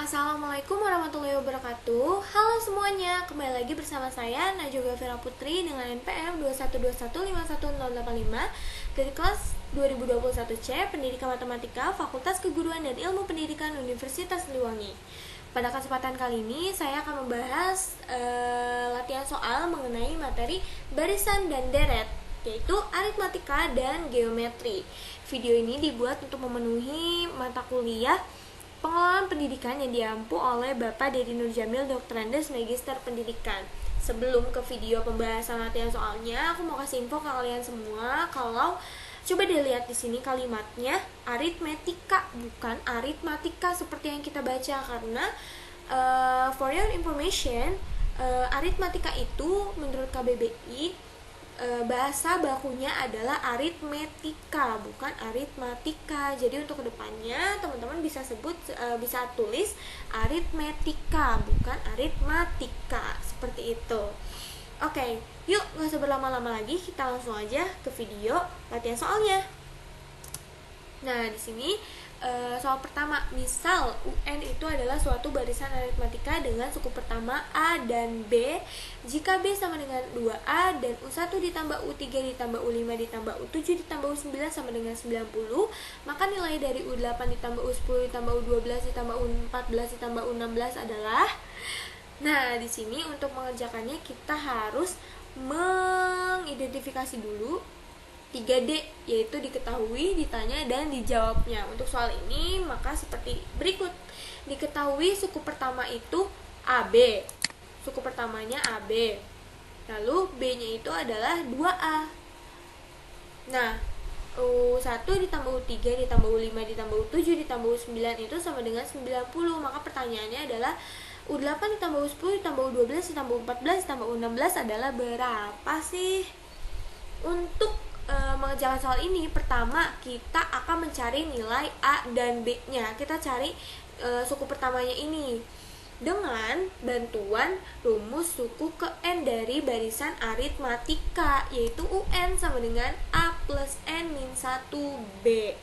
Assalamualaikum warahmatullahi wabarakatuh. Halo semuanya, kembali lagi bersama saya Najoga Vera Putri dengan NPM 212151085 dari kelas 2021C Pendidikan Matematika Fakultas Keguruan dan Ilmu Pendidikan Universitas Siliwangi. Pada kesempatan kali ini saya akan membahas latihan soal mengenai materi barisan dan deret, yaitu aritmatika dan geometri. Video ini dibuat untuk memenuhi mata kuliah Pengelolaan Pendidikan yang diampu oleh Bapak Dedi Nurjamil, Dr. Andes, Magister Pendidikan. Sebelum ke video pembahasan latihan soalnya, aku mau kasih info ke kalian semua kalau coba dilihat di sini kalimatnya aritmetika, bukan aritmatika seperti yang kita baca, karena for your information, aritmatika itu menurut KBBI bahasa bakunya adalah aritmetika, bukan aritmatika. Jadi untuk kedepannya teman-teman bisa bisa tulis aritmetika, bukan aritmatika, seperti itu. Oke, yuk nggak usah berlama-lama lagi, kita langsung aja ke video latihan soalnya. Nah, di sini soal pertama, misal UN itu adalah suatu barisan aritmatika dengan suku pertama A dan B. Jika B sama dengan 2A dan U1 ditambah U3 ditambah U5 ditambah U7 ditambah U9 sama dengan 90, maka nilai dari U8 ditambah U10 ditambah U12 ditambah U14 ditambah U16 adalah. Nah, di sini untuk mengerjakannya kita harus mengidentifikasi dulu 3D, yaitu diketahui, ditanya, dan dijawabnya. Untuk soal ini maka seperti berikut. Diketahui suku pertama itu AB, suku pertamanya AB, lalu B-nya itu adalah 2A. Nah, U1 ditambah U3 ditambah U5 ditambah U7 ditambah U9 itu sama dengan 90. Maka pertanyaannya adalah U8 ditambah U10 ditambah U12 ditambah U14 ditambah U16 adalah berapa sih? Untuk mengerjakan soal ini, pertama kita akan mencari nilai A dan B-nya. Kita cari suku pertamanya ini dengan bantuan rumus suku ke N dari barisan aritmatika, yaitu UN sama dengan A plus N min 1B.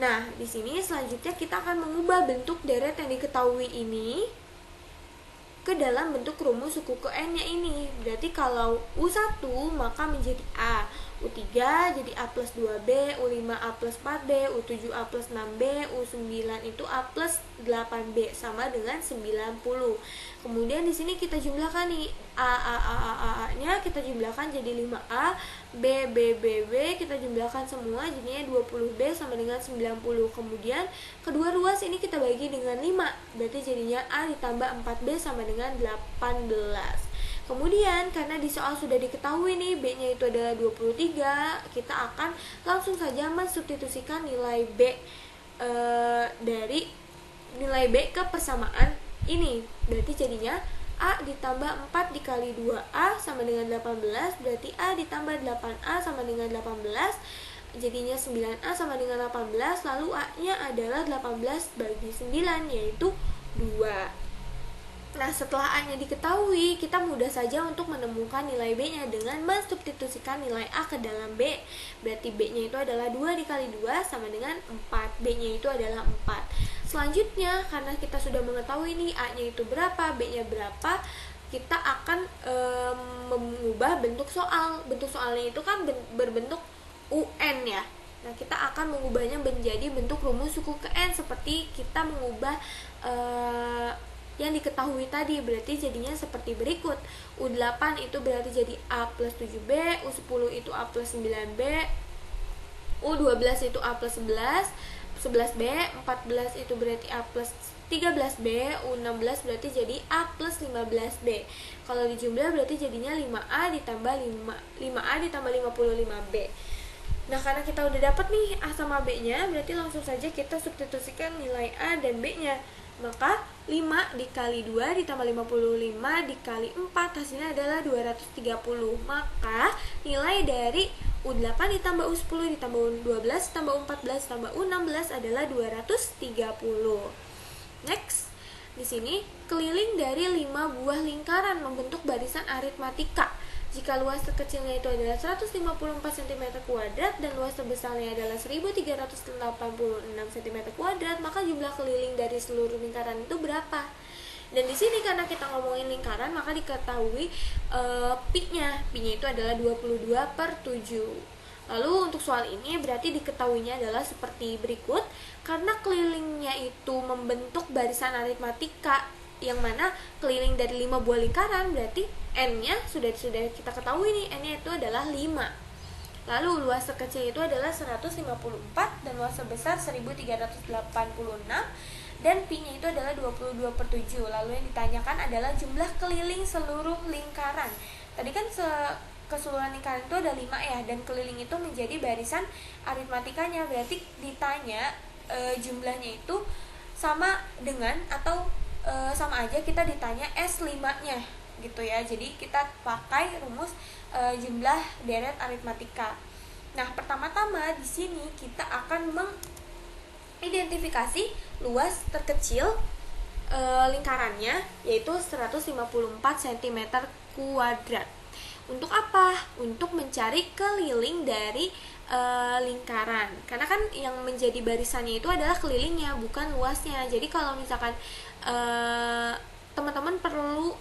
Nah, di sini selanjutnya kita akan mengubah bentuk deret yang diketahui ini ke dalam bentuk rumus suku ke N-nya ini. Berarti kalau U1 maka menjadi A, U3 jadi A plus 2B, U5 A plus 4B, U7 A plus 6B, U9 itu A plus 8B sama dengan 90. Kemudian di sini kita jumlahkan nih A-nya kita jumlahkan jadi 5A, B kita jumlahkan semua jadinya 20B sama dengan 90. Kemudian kedua ruas ini kita bagi dengan 5, berarti jadinya A ditambah 4B sama dengan 18. Kemudian karena di soal sudah diketahui nih B-nya itu adalah 23, kita akan langsung saja mensubstitusikan nilai B dari nilai B ke persamaan ini. Berarti jadinya A ditambah 4 dikali 2A sama dengan 18, berarti A ditambah 8A sama dengan 18, jadinya 9A sama dengan 18, lalu A-nya adalah 18 bagi 9, yaitu 2. Nah, setelah A-nya diketahui, kita mudah saja untuk menemukan nilai B-nya dengan mensubstitusikan nilai A ke dalam B. Berarti B-nya itu adalah 2 dikali 2 sama dengan 4. B-nya itu adalah 4. Selanjutnya, karena kita sudah mengetahui nih A-nya itu berapa, B-nya berapa, kita akan mengubah bentuk soal. Bentuk soalnya itu kan berbentuk UN ya. Nah, kita akan mengubahnya menjadi bentuk rumus suku ke N, seperti kita mengubah yang diketahui tadi. Berarti jadinya seperti berikut. U8 itu berarti jadi A plus 7B, U10 itu A plus 9B, U12 itu A plus 11B, 14 itu berarti A plus 13B, U16 berarti jadi A plus 15B. Kalau dijumlah berarti jadinya 5A ditambah 5A ditambah 55B. Nah, karena kita udah dapat nih A sama B-nya, berarti langsung saja kita substitusikan nilai A dan B-nya. Maka 5 dikali 2 ditambah 55 dikali 4 hasilnya adalah 230. Maka nilai dari U8 ditambah U10 ditambah U12 ditambah U14 ditambah U16 adalah 230. Next, di sini keliling dari 5 buah lingkaran membentuk barisan aritmatika. Jika luas terkecilnya itu adalah 154 cm kuadrat dan luas terbesarnya adalah 1386 cm kuadrat, maka jumlah keliling dari seluruh lingkaran itu berapa? Dan di sini karena kita ngomongin lingkaran, maka diketahui pi-nya itu adalah 22/7. Lalu untuk soal ini berarti diketahuinya adalah seperti berikut. Karena kelilingnya itu membentuk barisan aritmatika, yang mana keliling dari 5 buah lingkaran, berarti n-nya sudah kita ketahui nih, n-nya itu adalah 5. Lalu luas terkecil itu adalah 154 dan luas terbesar 1386 dan pi-nya itu adalah 22/7. Lalu yang ditanyakan adalah jumlah keliling seluruh lingkaran. Tadi kan keseluruhan lingkaran itu ada 5 ya, dan keliling itu menjadi barisan aritmatikanya. Berarti ditanya jumlahnya itu sama dengan atau sama aja kita ditanya S5-nya gitu ya. Jadi kita pakai rumus jumlah deret aritmatika. Nah, pertama-tama di sini kita akan mengidentifikasi luas terkecil lingkarannya, yaitu 154 cm kuadrat. Untuk apa? Untuk mencari keliling dari lingkaran. Karena kan yang menjadi barisannya itu adalah kelilingnya, bukan luasnya. Jadi kalau misalkan teman-teman perlu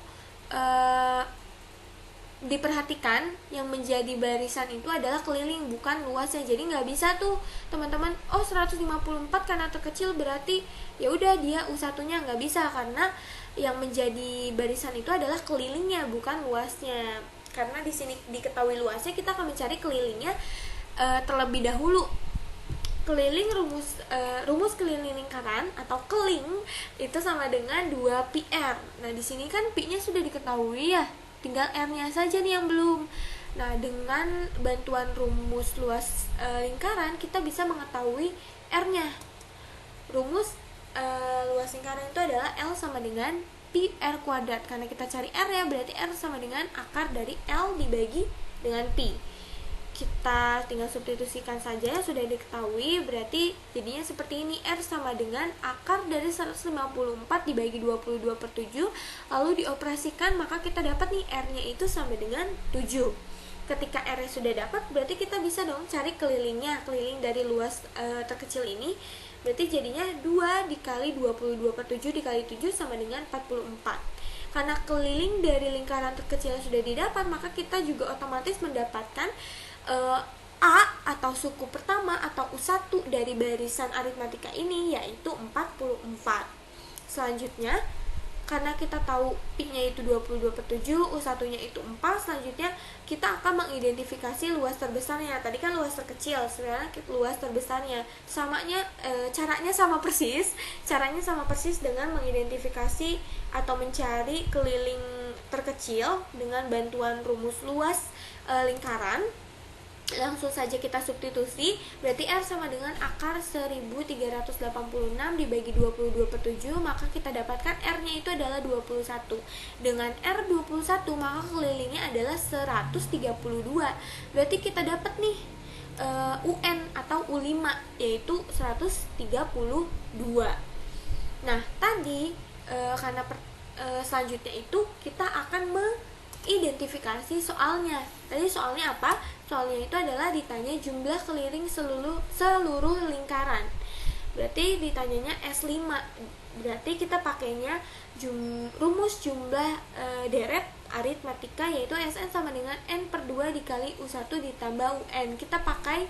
diperhatikan, yang menjadi barisan itu adalah keliling, bukan luasnya. Jadi nggak bisa tuh teman-teman 154 karena terkecil berarti ya udah dia U1-nya, nggak bisa, karena yang menjadi barisan itu adalah kelilingnya, bukan luasnya. Karena di sini diketahui luasnya, kita akan mencari kelilingnya terlebih dahulu. Keliling rumus keliling lingkaran atau keling itu sama dengan 2πr. Nah, di sini kan pi-nya sudah diketahui ya, tinggal r-nya saja nih yang belum. Nah, dengan bantuan rumus luas lingkaran kita bisa mengetahui r-nya. Rumus luas lingkaran itu adalah L sama dengan pi r kuadrat. Karena kita cari r ya, berarti r sama dengan akar dari L dibagi dengan pi. Kita tinggal substitusikan saja, sudah diketahui, berarti jadinya seperti ini. R sama dengan akar dari 154 dibagi 22/7, lalu dioperasikan, maka kita dapat nih R-nya itu sama dengan 7. Ketika R-nya sudah dapat, berarti kita bisa dong cari kelilingnya. Keliling dari luas terkecil ini berarti jadinya 2 dikali 22/7 dikali 7 sama dengan 44. Karena keliling dari lingkaran terkecil yang sudah didapat, maka kita juga otomatis mendapatkan A atau suku pertama atau U1 dari barisan aritmatika ini, yaitu 44. Selanjutnya, karena kita tahu pi-nya itu 22/7, U1-nya itu 4, selanjutnya kita akan mengidentifikasi luas terbesarnya. Tadi kan luas terkecil, sekarang luas terbesarnya. Caranya sama persis dengan mengidentifikasi atau mencari keliling terkecil dengan bantuan rumus luas lingkaran. Langsung saja kita substitusi, berarti R sama dengan akar 1386 dibagi 22/7, maka kita dapatkan R-nya itu adalah 21. Dengan R 21, maka kelilingnya adalah 132. Berarti kita dapat nih UN atau U5, yaitu 132. Nah, tadi karena selanjutnya itu kita akan mengidentifikasi soalnya. Tadi soalnya apa? Soalnya itu adalah ditanya jumlah keliling seluruh lingkaran. Berarti ditanyanya S5. Berarti kita pakainya rumus jumlah deret aritmatika, yaitu Sn sama dengan n/2 dikali U1 ditambah UN. Kita pakai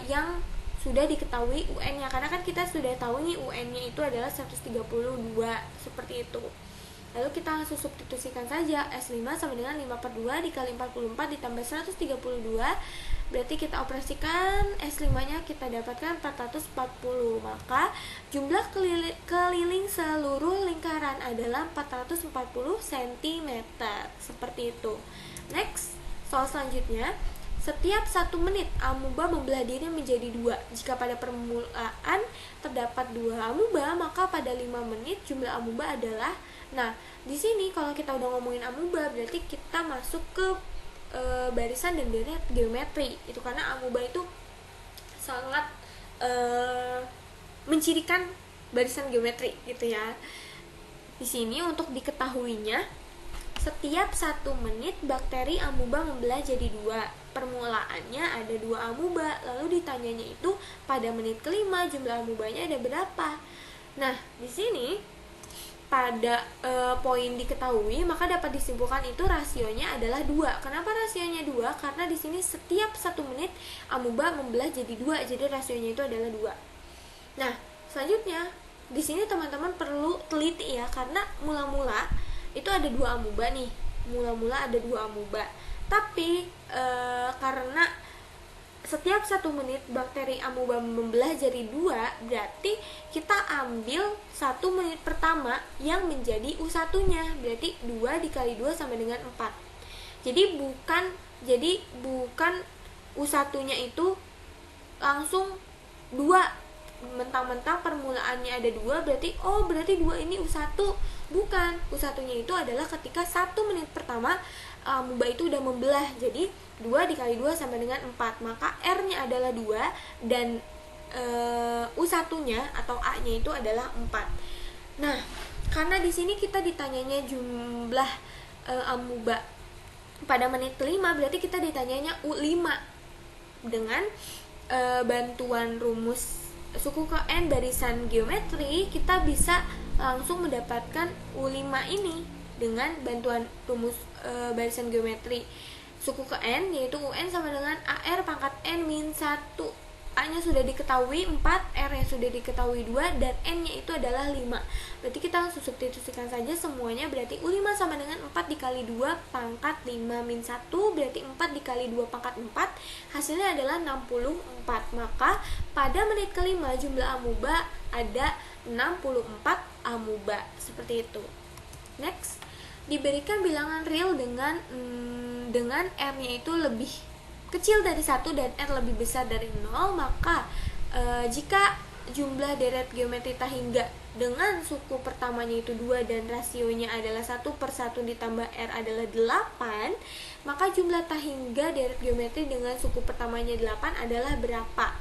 yang sudah diketahui UN-nya, karena kan kita sudah tahu nih UN-nya itu adalah 132, seperti itu. Lalu kita langsung substitusikan saja, S5 sama dengan 5/2 dikali 44 ditambah 132. Berarti kita operasikan S5-nya, kita dapatkan 440. Maka jumlah keliling seluruh lingkaran adalah 440 cm. Seperti itu. Next, soal selanjutnya. Setiap 1 menit amuba membelah diri menjadi 2. Jika pada permulaan terdapat 2 amuba, maka pada 5 menit jumlah amuba adalah. Nah, di sini kalau kita udah ngomongin amuba, berarti kita masuk ke barisan dan deret geometri. Itu karena amuba itu sangat mencirikan barisan geometri gitu ya. Di sini untuk diketahuinya, Setiap 1 menit bakteri amuba membelah jadi 2. Permulaannya ada 2 amuba. Lalu ditanyanya itu pada menit kelima jumlah amubanya ada berapa. Nah, di sini pada poin diketahui, maka dapat disimpulkan itu rasionya adalah 2. Kenapa rasionya 2? Karena di sini setiap 1 menit amuba membelah jadi 2, jadi rasionya itu adalah 2. Nah, selanjutnya di sini teman-teman perlu teliti ya, karena mula-mula itu ada 2 amuba nih. Mula-mula ada 2 amuba. Tapi karena setiap 1 menit bakteri amuba membelah jadi 2, berarti kita ambil 1 menit pertama yang menjadi U1-nya. Berarti 2 dikali 2 sama dengan 4. Jadi bukan U1-nya itu langsung 2. Mentang-mentang permulaannya ada 2, berarti 2 ini U1. Bukan. U1-nya itu adalah ketika 1 menit pertama amuba itu udah membelah. Jadi 2 dikali 2 sama dengan 4. Maka R-nya adalah 2 dan U1-nya atau A-nya itu adalah 4. Nah, karena di sini kita ditanyanya jumlah amuba pada menit kelima, berarti kita ditanyanya U5. Dengan bantuan rumus suku ke N barisan geometri, kita bisa langsung mendapatkan U5 ini dengan bantuan rumus barisan geometri suku ke N, yaitu UN sama dengan AR pangkat N min 1. A-nya sudah diketahui 4, R-nya sudah diketahui 2, dan N-nya itu adalah 5. Berarti kita langsung substitusikan saja semuanya. Berarti U5 sama dengan 4 dikali 2 pangkat 5 min 1, berarti 4 dikali 2 pangkat 4, hasilnya adalah 64. Maka pada menit kelima jumlah amuba ada 64 amuba. Seperti itu. Next, diberikan bilangan real dengan R-nya itu lebih kecil dari 1 dan R lebih besar dari 0, maka jika jumlah deret geometri Tahingga dengan suku pertamanya itu 2 dan rasionya adalah 1/1 ditambah R adalah 8, maka jumlah Tahingga deret geometri dengan suku pertamanya 8 adalah berapa?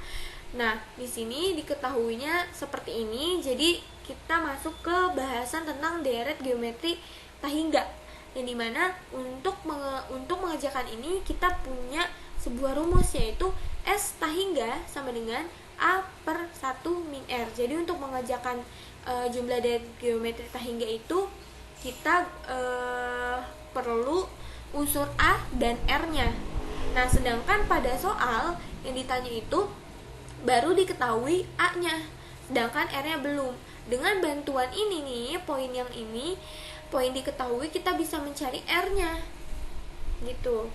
Nah, di sini diketahuinya seperti ini. Jadi kita masuk ke bahasan tentang deret geometri Tahingga, yang dimana untuk mengerjakan ini kita punya sebuah rumus, yaitu S Tahingga sama dengan A/1 min R. Jadi untuk mengerjakan jumlah deret geometri Tahingga itu kita perlu unsur A dan R-nya. Nah, sedangkan pada soal yang ditanya itu baru diketahui A-nya, sedangkan R-nya belum. Dengan bantuan ini nih, poin diketahui, kita bisa mencari R-nya gitu.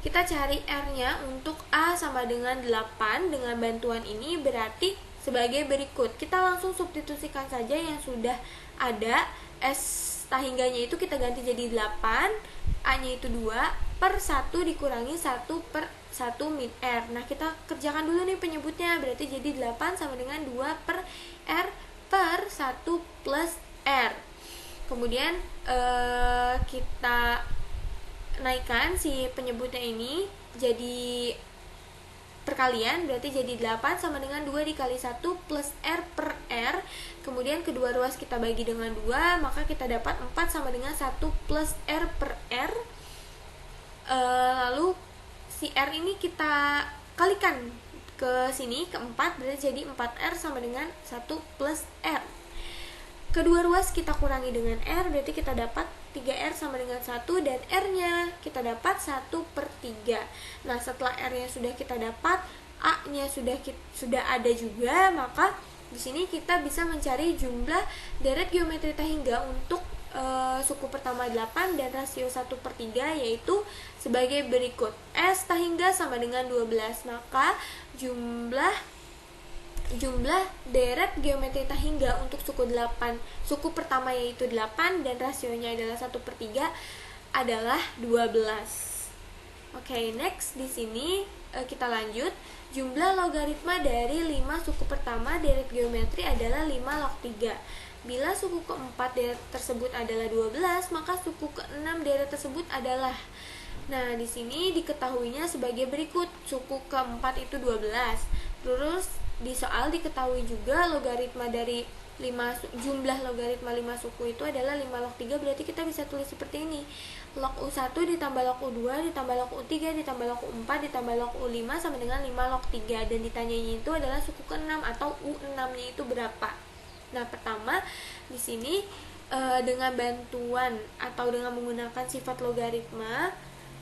Kita cari R-nya untuk A sama dengan 8 dengan bantuan ini, berarti sebagai berikut. Kita langsung substitusikan saja yang sudah ada. S Tahingganya itu kita ganti jadi 8, A-nya itu 2/1 dikurangi 1/1 min R. Nah, kita kerjakan dulu nih penyebutnya. Berarti jadi 8 sama dengan 2/R/1 plus R. Kemudian kita naikkan si penyebutnya ini jadi perkalian, berarti jadi 8 sama dengan 2 dikali 1 plus R per R. Kemudian kedua ruas kita bagi dengan 2, maka kita dapat 4 sama dengan 1 plus R per R. Lalu si R ini kita kalikan ke sini, ke 4, berarti jadi 4R sama dengan 1 plus R. Kedua ruas kita kurangi dengan R, berarti kita dapat 3R sama dengan 1, dan R-nya kita dapat 1/3. Nah, setelah R-nya sudah kita dapat, A-nya sudah ada juga, maka di sini kita bisa mencari jumlah deret geometri Tahingga untuk suku pertama 8 dan rasio 1/3, yaitu sebagai berikut. S Tahingga sama dengan 12, maka jumlah deret geometri Tahingga untuk suku pertama yaitu 8 dan rasionya adalah 1/3 adalah 12. Oke, next di sini kita lanjut. Jumlah logaritma dari 5 suku pertama deret geometri adalah 5 log 3. Bila suku keempat deret tersebut adalah 12, maka suku keenam deret tersebut adalah. Nah, di sini diketahuinya sebagai berikut. Suku keempat itu 12. Terus di soal diketahui juga logaritma dari jumlah logaritma 5 suku itu adalah 5 log 3, berarti kita bisa tulis seperti ini. Log U1 ditambah log U2 ditambah log U3 ditambah log U4 ditambah log U5 sama dengan 5 log 3, dan ditanyanya itu adalah suku ke-6 atau U6-nya itu berapa. Nah, pertama di sini dengan bantuan atau dengan menggunakan sifat logaritma,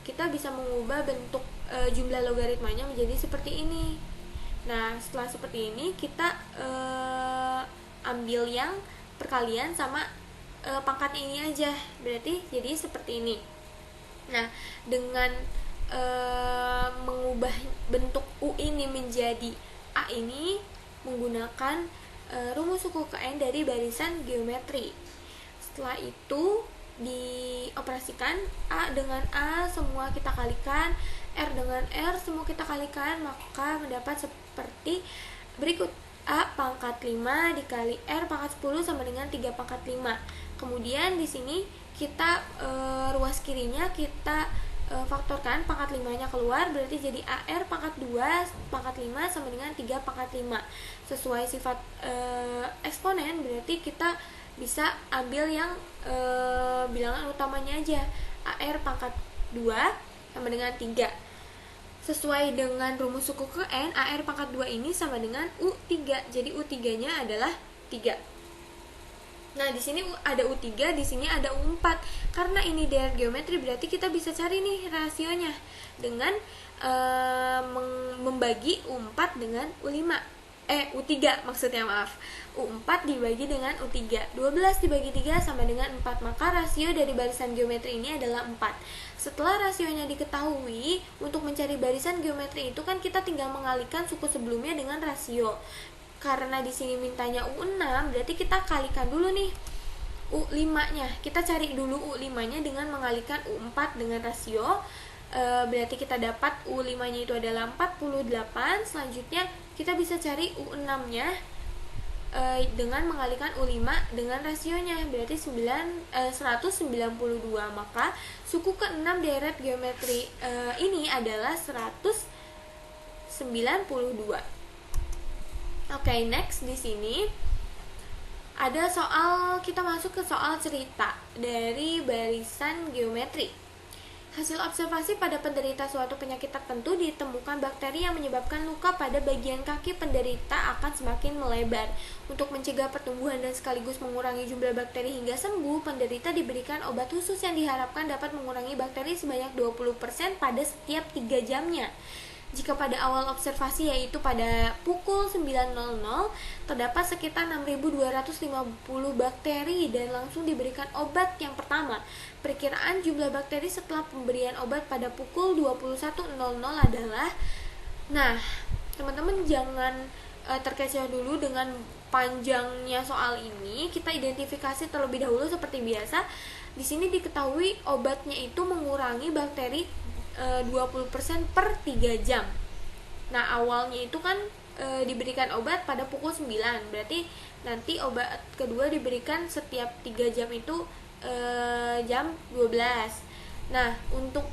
kita bisa mengubah bentuk jumlah logaritmanya menjadi seperti ini. Nah, setelah seperti ini kita ambil yang perkalian sama pangkatnya ini aja, berarti jadi seperti ini. Nah, dengan mengubah bentuk U ini menjadi A ini menggunakan rumus suku ke N dari barisan geometri. Setelah itu dioperasikan, A dengan A semua kita kalikan, R dengan R semua kita kalikan, maka mendapat seperti berikut. A pangkat 5 dikali R pangkat 10 sama dengan 3 pangkat 5. Kemudian di sini kita ruas kirinya kita faktorkan, pangkat 5-nya keluar, berarti jadi AR pangkat 2 pangkat 5 sama dengan 3 pangkat 5. Sesuai sifat eksponen, berarti kita bisa ambil yang bilangan utamanya aja. AR pangkat 2 sama dengan 3. Sesuai dengan rumus suku ke N, AR pangkat 2 ini sama dengan U3. Jadi U3-nya adalah 3. Nah, di sini ada U3, di sini ada U4. Karena ini daerah geometri, berarti kita bisa cari nih rasionya dengan membagi U4 dengan U5. U3 maksudnya, maaf. U4 dibagi dengan U3. 12 dibagi 3 sama dengan 4. Maka rasio dari barisan geometri ini adalah 4. Setelah rasionya diketahui, untuk mencari barisan geometri itu kan kita tinggal mengalihkan suku sebelumnya dengan rasio. Karena di sini mintanya U6, berarti kita kalikan dulu nih U5-nya. Kita cari dulu U5-nya dengan mengalihkan U4 dengan rasio. Berarti kita dapat U5-nya itu adalah 48. Selanjutnya kita bisa cari U6-nya dengan mengalihkan U5 dengan rasionya, berarti 192. Maka suku ke-6 deret geometri ini adalah 192. Oke, next di sini ada soal, kita masuk ke soal cerita dari barisan geometri. Hasil observasi pada penderita suatu penyakit tertentu ditemukan bakteri yang menyebabkan luka pada bagian kaki penderita akan semakin melebar. Untuk mencegah pertumbuhan dan sekaligus mengurangi jumlah bakteri hingga sembuh, penderita diberikan obat khusus yang diharapkan dapat mengurangi bakteri sebanyak 20% pada setiap 3 jamnya. Jika pada awal observasi, yaitu pada pukul 9.00, terdapat sekitar 6.250 bakteri dan langsung diberikan obat yang pertama. Perkiraan jumlah bakteri setelah pemberian obat pada pukul 21.00 adalah, nah, teman-teman jangan terkecoh dulu dengan panjangnya soal ini. Kita identifikasi terlebih dahulu seperti biasa. Di sini diketahui obatnya itu mengurangi bakteri 20% per 3 jam. Nah, awalnya itu kan diberikan obat pada pukul 9. Berarti nanti obat kedua diberikan setiap 3 jam itu jam 12. Nah, untuk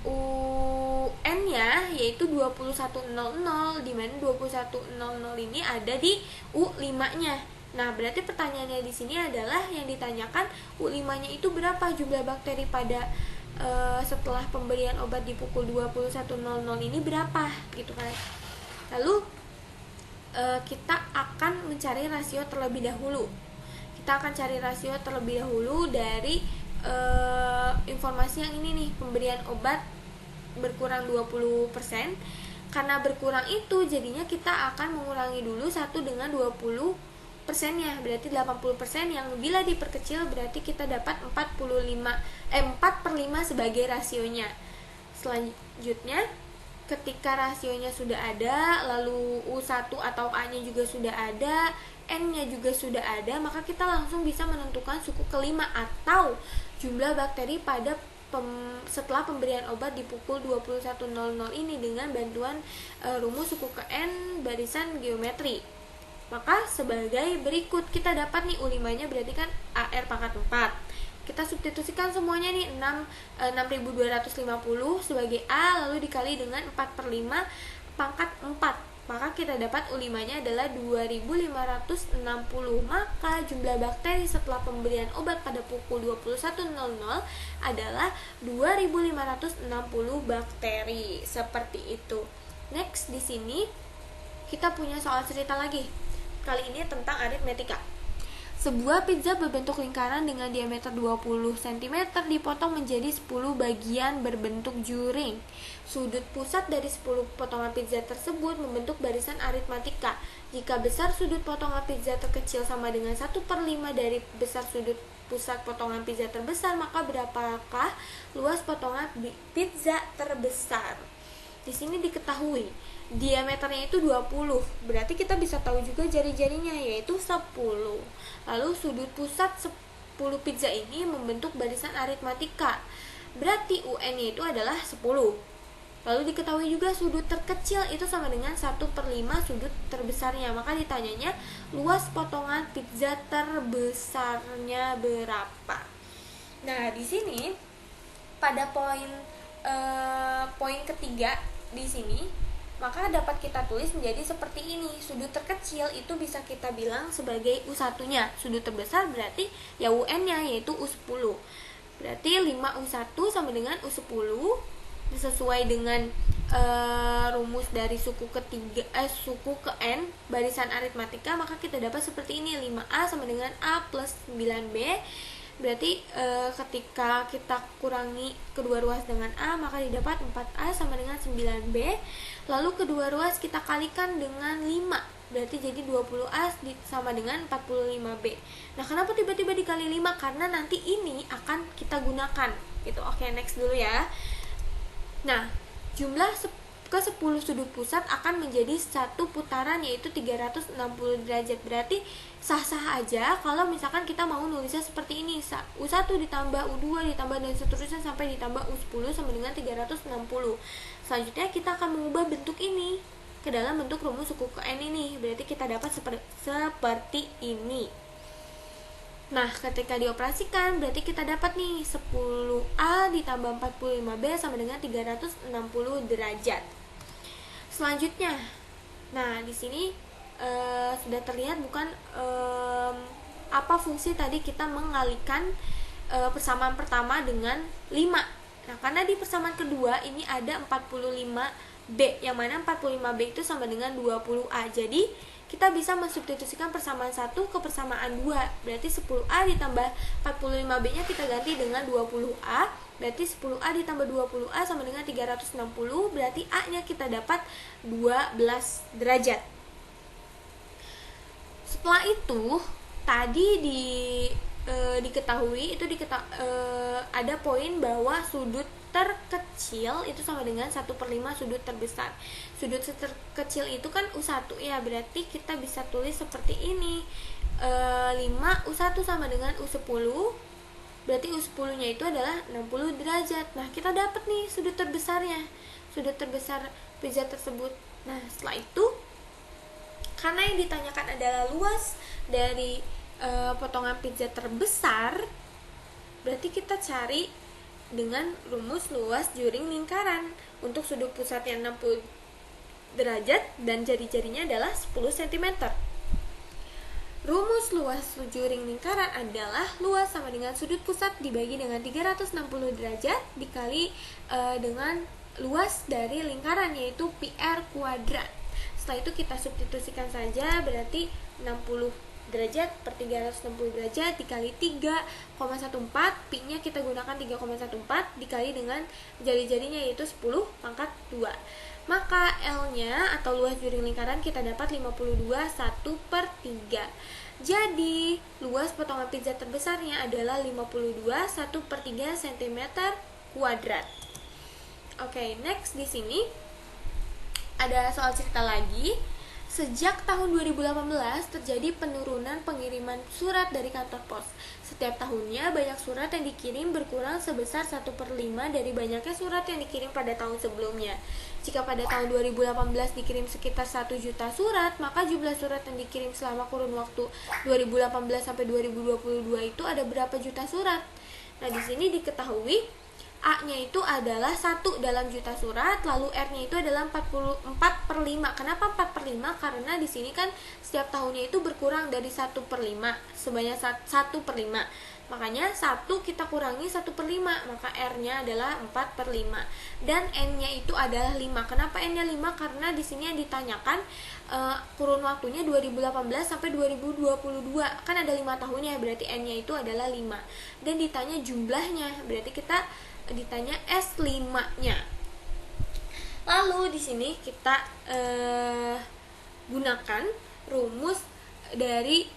UN-nya yaitu 21.00, di mana 21.00 ini ada di U5-nya. Nah, berarti pertanyaannya di sini adalah yang ditanyakan U5-nya itu berapa jumlah bakteri pada setelah pemberian obat di pukul 21.00 ini berapa gitu kan. Lalu kita akan mencari rasio terlebih dahulu. Kita akan cari rasio terlebih dahulu dari informasi yang ini nih, pemberian obat berkurang 20%. Karena berkurang itu jadinya kita akan mengurangi dulu 1 dengan 20 persennya, berarti 80%, yang bila diperkecil berarti kita dapat 4/5 sebagai rasionya. Selanjutnya, ketika rasionya sudah ada, lalu U1 atau A-nya juga sudah ada, N-nya juga sudah ada, maka kita langsung bisa menentukan suku kelima atau jumlah bakteri pada setelah pemberian obat di pukul 21.00 ini dengan bantuan rumus suku ke N barisan geometri. Maka sebagai berikut, kita dapat nih U5-nya berarti kan AR pangkat 4. Kita substitusikan semuanya nih, 6.250 sebagai A, lalu dikali dengan 4/5 pangkat 4. maka kita dapat U5-nya adalah 2560. Maka jumlah bakteri setelah pemberian obat pada pukul 21.00 adalah 2560 bakteri. Seperti itu. Next, di sini kita punya soal cerita lagi. Kali ini tentang aritmetika. Sebuah pizza berbentuk lingkaran dengan diameter 20 cm dipotong menjadi 10 bagian berbentuk juring. Sudut pusat dari 10 potongan pizza tersebut membentuk barisan aritmatika. Jika besar sudut potongan pizza terkecil sama dengan 1/5 dari besar sudut pusat potongan pizza terbesar, maka berapakah luas potongan pizza terbesar? Di sini diketahui diameternya itu 20. Berarti kita bisa tahu juga jari-jarinya, yaitu 10. Lalu sudut pusat 10 pizza ini membentuk barisan aritmatika. Berarti UN-nya itu adalah 10. Lalu diketahui juga sudut terkecil itu sama dengan 1/5 sudut terbesarnya. Maka ditanyanya luas potongan pizza terbesarnya berapa. Nah, di sini pada poin ketiga di sini, maka dapat kita tulis menjadi seperti ini. Sudut terkecil itu bisa kita bilang sebagai U1-nya. Sudut terbesar berarti ya UN-nya, yaitu U10. Berarti 5U1 sama dengan U10. Sesuai dengan rumus dari suku ke N barisan aritmatika, maka kita dapat seperti ini. 5A sama dengan A plus 9B. Berarti ketika kita kurangi kedua ruas dengan A, maka didapat 4A sama dengan 9B. Lalu kedua ruas kita kalikan dengan 5, berarti jadi 20A sama dengan 45B. Nah, kenapa tiba-tiba dikali 5? Karena nanti ini akan kita gunakan gitu. Oke, next dulu ya. Nah, jumlah ke-10 sudut pusat akan menjadi satu putaran, yaitu 360 derajat. Berarti sah-sah aja kalau misalkan kita mau nulisnya seperti ini. U1 ditambah U2 ditambah dan seterusnya sampai ditambah U10 sama dengan 360. Selanjutnya kita akan mengubah bentuk ini ke dalam bentuk rumus suku ke N ini. Berarti kita dapat seperti ini. Nah, ketika dioperasikan berarti kita dapat nih 10A ditambah 45B sama dengan 360 derajat. Selanjutnya, nah di sini sudah terlihat bukan apa fungsi tadi kita mengalihkan persamaan pertama dengan 5. Nah, karena di persamaan kedua ini ada 45B, yang mana 45B itu sama dengan 20A. Jadi kita bisa mensubstitusikan persamaan 1 ke persamaan 2. Berarti 10A ditambah 45B-nya kita ganti dengan 20A. Berarti 10A ditambah 20A sama dengan 360. Berarti A-nya kita dapat 12 derajat. Setelah itu, tadi diketahui ada poin bahwa sudut terkecil itu sama dengan 1/5 sudut terbesar. Sudut terkecil itu kan U1 ya, berarti kita bisa tulis seperti ini. 5U1 sama dengan U10. Berarti U10 nya itu adalah 60 derajat. Nah, kita dapat nih sudut terbesarnya, sudut terbesar pizza tersebut. Nah, setelah itu, karena yang ditanyakan adalah luas dari potongan pizza terbesar, berarti kita cari dengan rumus luas juring lingkaran. Untuk sudut pusatnya 60 derajat dan jari-jarinya adalah 10 cm. Rumus luas juring lingkaran adalah luas sama dengan sudut pusat dibagi dengan 360 derajat dikali dengan luas dari lingkaran, yaitu PR kuadrat. Setelah itu kita substitusikan saja, berarti 60 derajat per 360 derajat dikali 3,14, pi-nya kita gunakan 3,14 dikali dengan jari-jarinya, yaitu 10 pangkat 2. Maka L-nya atau luas juring lingkaran kita dapat 52/1/3. Jadi luas potongan pizza terbesarnya adalah 52/1/3 cm kuadrat. Oke, next di sini ada soal cerita lagi. Sejak tahun 2018 terjadi penurunan pengiriman surat dari kantor pos. Setiap tahunnya banyak surat yang dikirim berkurang sebesar 1/5 dari banyaknya surat yang dikirim pada tahun sebelumnya. Jika pada tahun 2018 dikirim sekitar 1 juta surat, maka jumlah surat yang dikirim selama kurun waktu 2018 sampai 2022 itu ada berapa juta surat? Nah, di sini diketahui A-nya itu adalah 1 dalam juta surat, lalu R-nya itu adalah 44/5. Kenapa 4/5? Karena di sini kan setiap tahunnya itu berkurang dari 1/5, sebanyak 1/5. Makanya 1 kita kurangi 1/5, maka R-nya adalah 4/5. Dan N-nya itu adalah 5. Kenapa N-nya 5? Karena di sini yang ditanyakan kurun waktunya 2018 sampai 2022. Kan ada 5 tahunnya, berarti N-nya itu adalah 5. Dan ditanya jumlahnya, berarti kita ditanya S5-nya. Lalu di sini kita gunakan rumus dari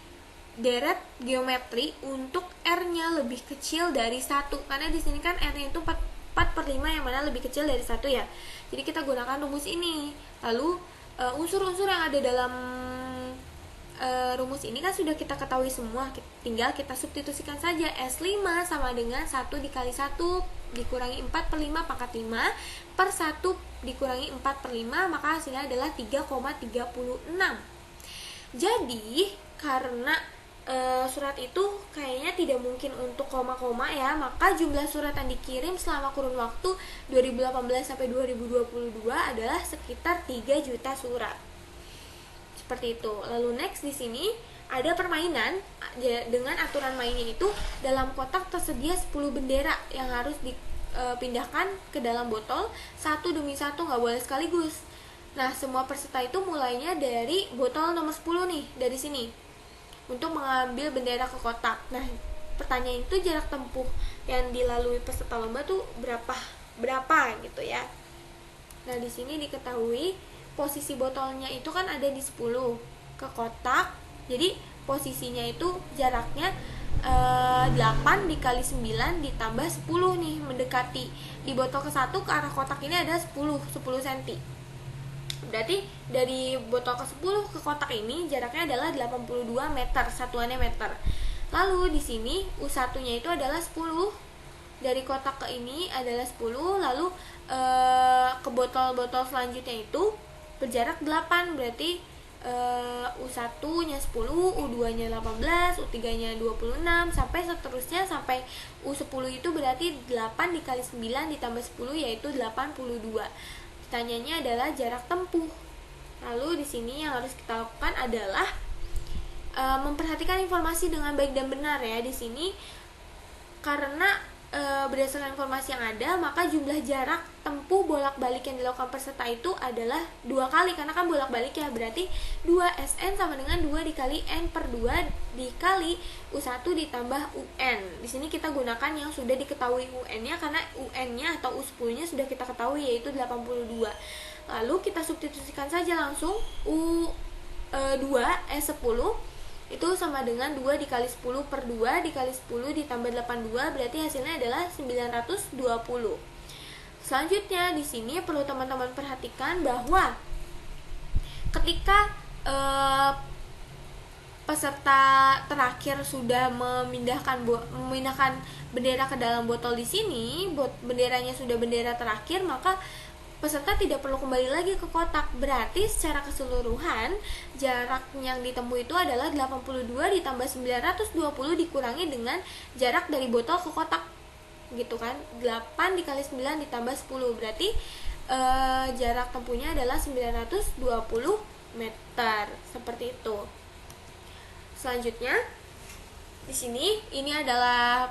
deret geometri untuk R-nya lebih kecil dari 1. Karena di sini kan R-nya itu 4/5 yang mana lebih kecil dari 1 ya. Jadi kita gunakan rumus ini. Lalu unsur-unsur yang ada dalam rumus ini kan sudah kita ketahui semua, tinggal kita substitusikan saja. S5 sama dengan 1 dikali 1 dikurangi 4/5 pangkat 5 per 1 dikurangi 4/5, maka hasilnya adalah 3,36. Jadi karena surat itu kayaknya tidak mungkin untuk koma-koma ya, maka jumlah surat yang dikirim selama kurun waktu 2018 sampai 2022 adalah sekitar 3 juta surat. Seperti itu. Lalu next di sini ada permainan dengan aturan mainnya itu dalam kotak tersedia 10 bendera yang harus dipindahkan ke dalam botol satu demi satu, nggak boleh sekaligus. Nah, semua peserta itu mulainya dari botol nomor 10 nih, dari sini untuk mengambil bendera ke kotak. Nah, pertanyaan itu jarak tempuh yang dilalui peserta lomba tuh berapa gitu ya. Nah, di sini diketahui posisi botolnya itu kan ada di 10 ke kotak. Jadi posisinya itu jaraknya 8 dikali 9 ditambah 10 nih, mendekati. Di botol ke 1 ke arah kotak ini ada 10 cm. Berarti dari botol ke 10 ke kotak ini jaraknya adalah 82 meter, satuannya meter. Lalu di sini U1-nya itu adalah 10. Dari kotak ke ini adalah 10, lalu ke botol-botol selanjutnya itu berjarak 8, berarti U1-nya 10, U2-nya 18, U3-nya 26, sampai seterusnya sampai U10 itu berarti 8 dikali 9 ditambah 10 yaitu 82. Pertanyaannya adalah jarak tempuh. Lalu di sini yang harus kita lakukan adalah memperhatikan informasi dengan baik dan benar ya. Di sini karena berdasarkan informasi yang ada, maka jumlah jarak tempuh bolak-balik yang dilakukan peserta itu adalah 2 kali, karena kan bolak-balik ya, berarti 2SN sama dengan 2 dikali N per 2 dikali U1 ditambah UN. Di sini kita gunakan yang sudah diketahui UN-nya, karena UN-nya atau U10-nya sudah kita ketahui yaitu 82. Lalu kita substitusikan saja langsung U2 S10 itu sama dengan 2 dikali 10 per 2 dikali 10 ditambah 82, berarti hasilnya adalah 920. Selanjutnya di sini perlu teman-teman perhatikan bahwa ketika peserta terakhir sudah memindahkan bendera ke dalam botol di sini, benderanya sudah bendera terakhir, maka peserta tidak perlu kembali lagi ke kotak. Berarti secara keseluruhan jarak yang ditempuh itu adalah 82 ditambah 920 dikurangi dengan jarak dari botol ke kotak, gitu kan. 8 dikali 9 ditambah 10, berarti jarak tempuhnya adalah 920 meter. Seperti itu. Selanjutnya di sini ini adalah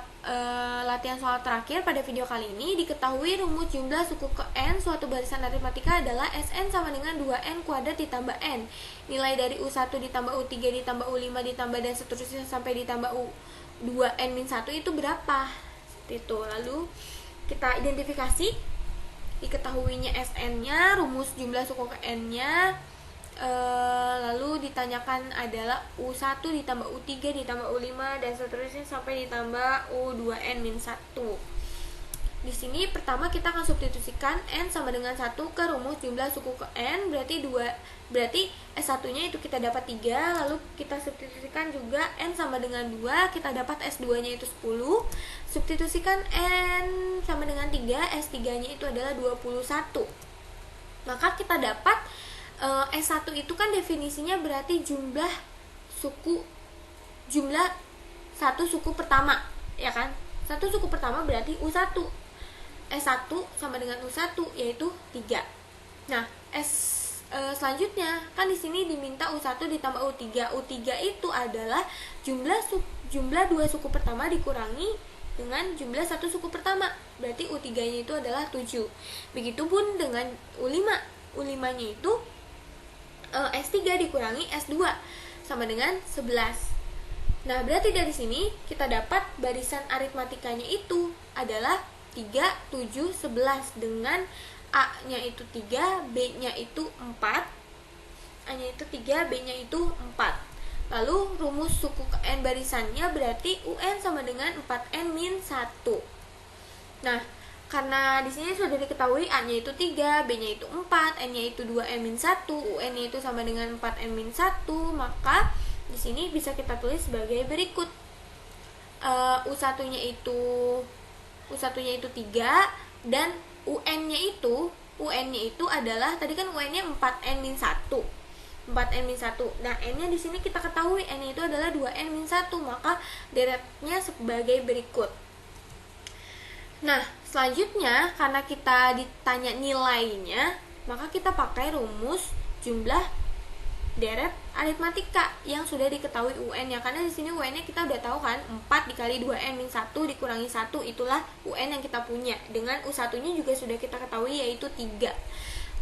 latihan soal terakhir pada video kali ini. Diketahui rumus jumlah suku ke N suatu barisan aritmatika adalah Sn sama dengan 2N kuadrat ditambah N. Nilai dari U1 ditambah U3 ditambah U5 ditambah dan seterusnya sampai ditambah U2N-1 itu berapa? Seperti itu. Lalu kita identifikasi diketahuinya Sn-nya, rumus jumlah suku ke N-nya. Lalu ditanyakan adalah U1 ditambah U3 ditambah U5 dan seterusnya sampai ditambah U2N-1. Di sini pertama kita akan substitusikan N sama dengan 1 ke rumus jumlah suku ke N, berarti S1-nya itu kita dapat 3, lalu kita substitusikan juga N sama dengan 2, kita dapat S2-nya itu 10. Substitusikan N sama dengan 3, S3-nya itu adalah 21. Maka kita dapat S1 itu kan definisinya berarti jumlah satu suku pertama, ya kan? Satu suku pertama berarti U1. S1 sama dengan U1 yaitu 3. Nah, selanjutnya kan di sini diminta U1 ditambah U3. U3 itu adalah jumlah 2 suku pertama dikurangi dengan jumlah 1 suku pertama. Berarti U3-nya itu adalah 7. Begitupun dengan U5. U5-nya itu S3 dikurangi S2 sama dengan 11. Nah, berarti dari sini kita dapat barisan aritmatikanya itu adalah 3, 7, 11 dengan A-nya itu 3, B-nya itu 4. A-nya itu 3, B-nya itu 4. Lalu rumus suku N barisannya berarti UN sama dengan 4N min 1. Nah, karena di sini sudah diketahui A-nya itu 3, B-nya itu 4, N-nya itu 2N min 1, UN-nya itu sama dengan 4N min 1, maka di sini bisa kita tulis sebagai berikut. U1-nya itu 3 dan UN-nya itu adalah tadi kan UN-nya 4N min 1. 4N min 1. Nah, N-nya di sini kita ketahui N-nya itu adalah 2N min 1, maka deretnya sebagai berikut. Nah, selanjutnya karena kita ditanya nilainya, maka kita pakai rumus jumlah deret aritmatika yang sudah diketahui UN-nya. Karena di sini UN-nya kita udah tahu kan, 4 dikali 2N min 1 dikurangi 1 itulah UN yang kita punya. Dengan U1-nya juga sudah kita ketahui yaitu 3.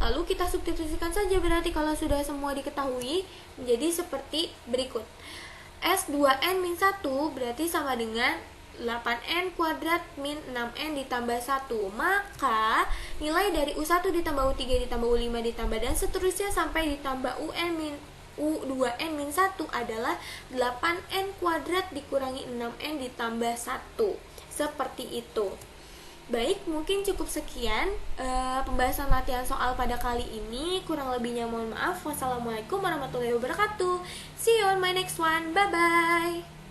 Lalu kita substitusikan saja, berarti kalau sudah semua diketahui menjadi seperti berikut. S2N min 1 berarti sama dengan 8N kuadrat min 6N ditambah 1. Maka nilai dari U1 ditambah U3 ditambah U5 ditambah dan seterusnya sampai ditambah U2N min 1 adalah 8N kuadrat dikurangi 6N ditambah 1. Seperti itu. Baik, mungkin cukup sekian pembahasan latihan soal pada kali ini. Kurang lebihnya mohon maaf. Wassalamualaikum warahmatullahi wabarakatuh. See you on my next one. Bye-bye.